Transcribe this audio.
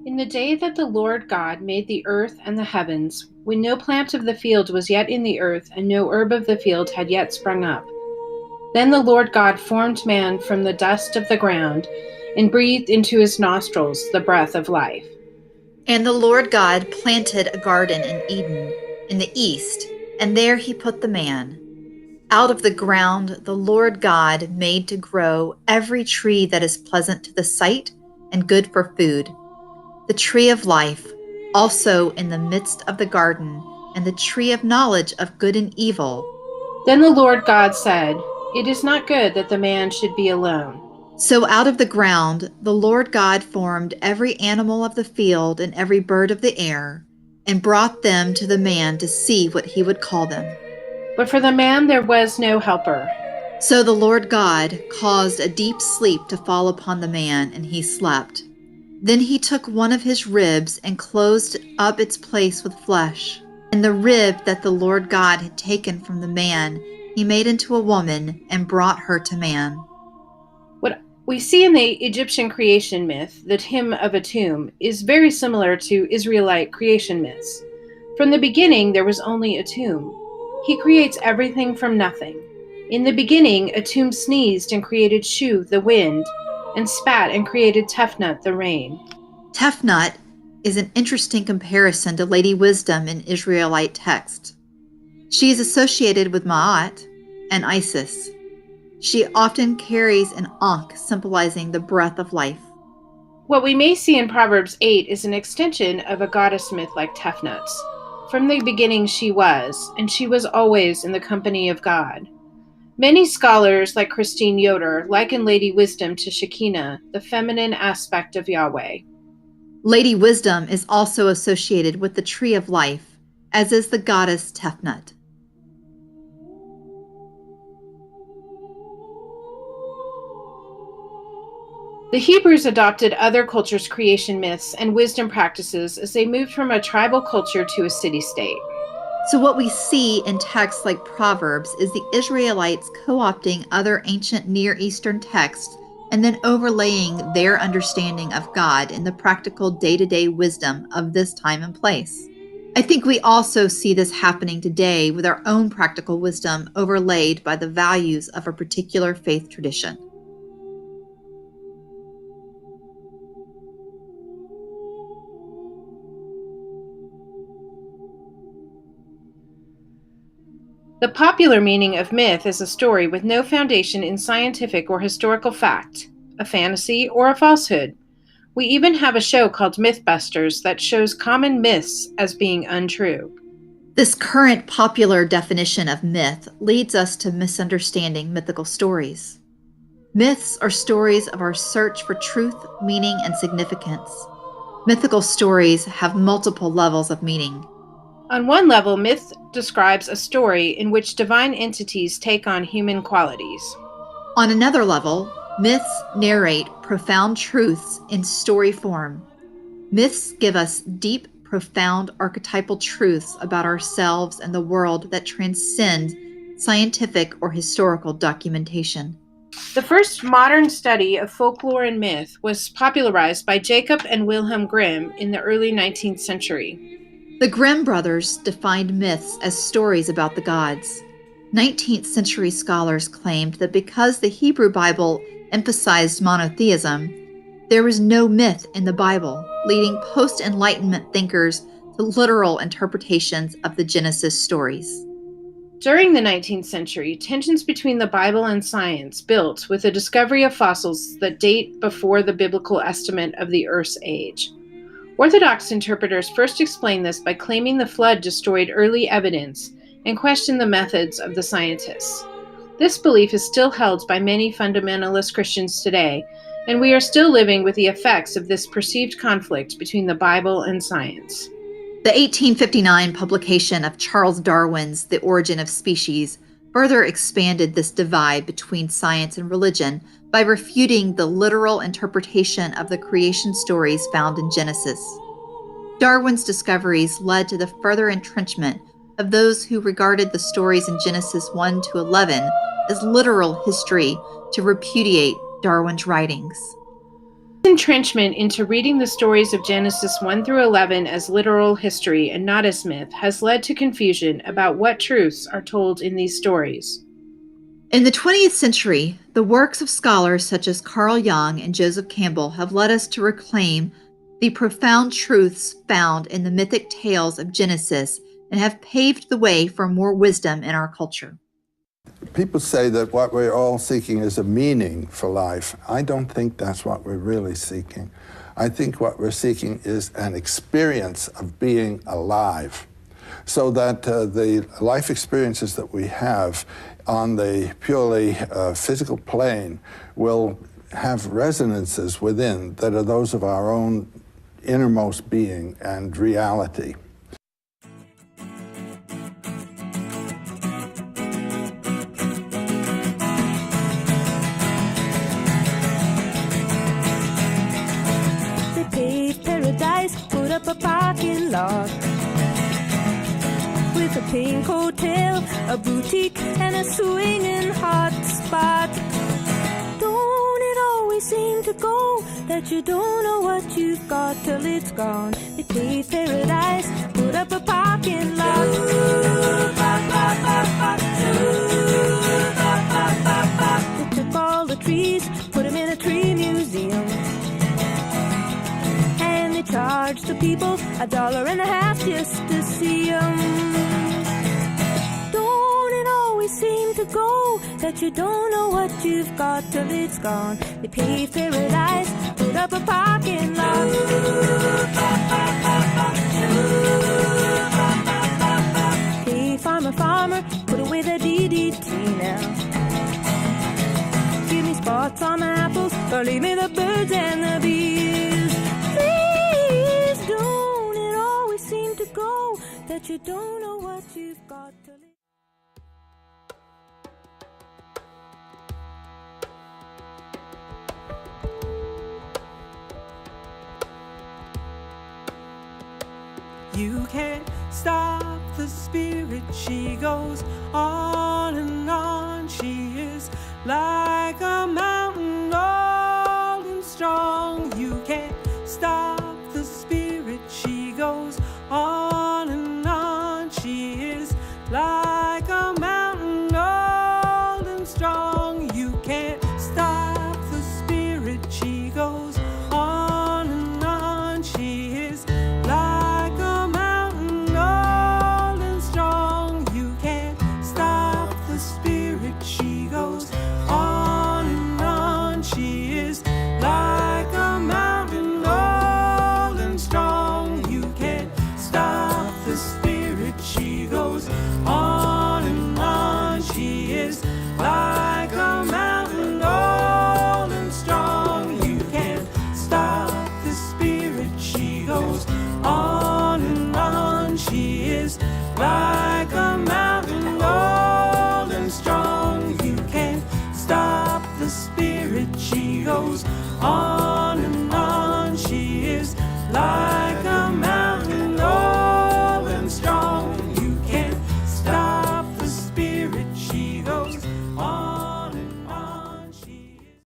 In the day that the Lord God made the earth and the heavens, when no plant of the field was yet in the earth, and no herb of the field had yet sprung up, then the Lord God formed man from the dust of the ground, and breathed into his nostrils the breath of life. And the Lord God planted a garden in Eden in the east, and there he put the man. Out of the ground the Lord God made to grow every tree that is pleasant to the sight and good for food, the tree of life also in the midst of the garden, and the tree of knowledge of good and evil. Then the Lord God said, "It is not good that the man should be alone." So out of the ground the Lord God formed every animal of the field and every bird of the air, and brought them to the man to see what he would call them. But for the man there was no helper. So the Lord God caused a deep sleep to fall upon the man, and he slept. Then he took one of his ribs and closed up its place with flesh. And the rib that the Lord God had taken from the man, he made into a woman and brought her to man. What we see in the Egyptian creation myth, the hymn of a tomb, is very similar to Israelite creation myths. From the beginning, there was only a tomb. He creates everything from nothing. In the beginning, a tomb sneezed and created Shu, the wind, and spat and created Tefnut, the rain. Tefnut is an interesting comparison to Lady Wisdom in Israelite text. She is associated with Ma'at and Isis. She often carries an ankh symbolizing the breath of life. What we may see in Proverbs 8 is an extension of a goddess myth like Tefnut's. From the beginning she was, and she was always in the company of God. Many scholars, like Christine Yoder, liken Lady Wisdom to Shekinah, the feminine aspect of Yahweh. Lady Wisdom is also associated with the tree of life, as is the goddess Tefnut. The Hebrews adopted other cultures' creation myths and wisdom practices as they moved from a tribal culture to a city-state. So what we see in texts like Proverbs is the Israelites co-opting other ancient Near Eastern texts and then overlaying their understanding of God in the practical day-to-day wisdom of this time and place. I think we also see this happening today with our own practical wisdom overlaid by the values of a particular faith tradition. The popular meaning of myth is a story with no foundation in scientific or historical fact, a fantasy, or a falsehood. We even have a show called Mythbusters that shows common myths as being untrue. This current popular definition of myth leads us to misunderstanding mythical stories. Myths are stories of our search for truth, meaning, and significance. Mythical stories have multiple levels of meaning. On one level, myth describes a story in which divine entities take on human qualities. On another level, myths narrate profound truths in story form. Myths give us deep, profound archetypal truths about ourselves and the world that transcend scientific or historical documentation. The first modern study of folklore and myth was popularized by Jacob and Wilhelm Grimm in the early 19th century. The Grimm brothers defined myths as stories about the gods. 19th century scholars claimed that because the Hebrew Bible emphasized monotheism, there was no myth in the Bible, leading post-Enlightenment thinkers to literal interpretations of the Genesis stories. During the 19th century, tensions between the Bible and science built with the discovery of fossils that date before the biblical estimate of the Earth's age. Orthodox interpreters first explained this by claiming the flood destroyed early evidence and questioned the methods of the scientists. This belief is still held by many fundamentalist Christians today, and we are still living with the effects of this perceived conflict between the Bible and science. The 1859 publication of Charles Darwin's The Origin of Species further expanded this divide between science and religion by refuting the literal interpretation of the creation stories found in Genesis. Darwin's discoveries led to the further entrenchment of those who regarded the stories in Genesis 1 to 11 as literal history to repudiate Darwin's writings. Entrenchment into reading the stories of Genesis 1 through 11 as literal history and not as myth has led to confusion about what truths are told in these stories. In the 20th century, the works of scholars such as Carl Jung and Joseph Campbell have led us to reclaim the profound truths found in the mythic tales of Genesis and have paved the way for more wisdom in our culture. People say that what we're all seeking is a meaning for life. I don't think that's what we're really seeking. I think what we're seeking is an experience of being alive, so that the life experiences that we have on the purely physical plane will have resonances within that are those of our own innermost being and reality. Put up a parking lot with a pink hotel, a boutique, and a swinging hot spot. Don't it always seem to go that you don't know what you've got till it's gone? They paved paradise, put up a parking lot. They took all the trees, put them in a tree museum. Charge the people $1.50 just to see 'em. Don't it always seem to go that you don't know what you've got till it's gone? They paved paradise, put up a parking lot. Hey, farmer, farmer, put away the DDT now. Give me spots on my apples, or leave me the birds and the bees. Don't it always seem to go that you don't know what you've got to live? You can't stop the spirit, she goes on and on. She is like a mountain.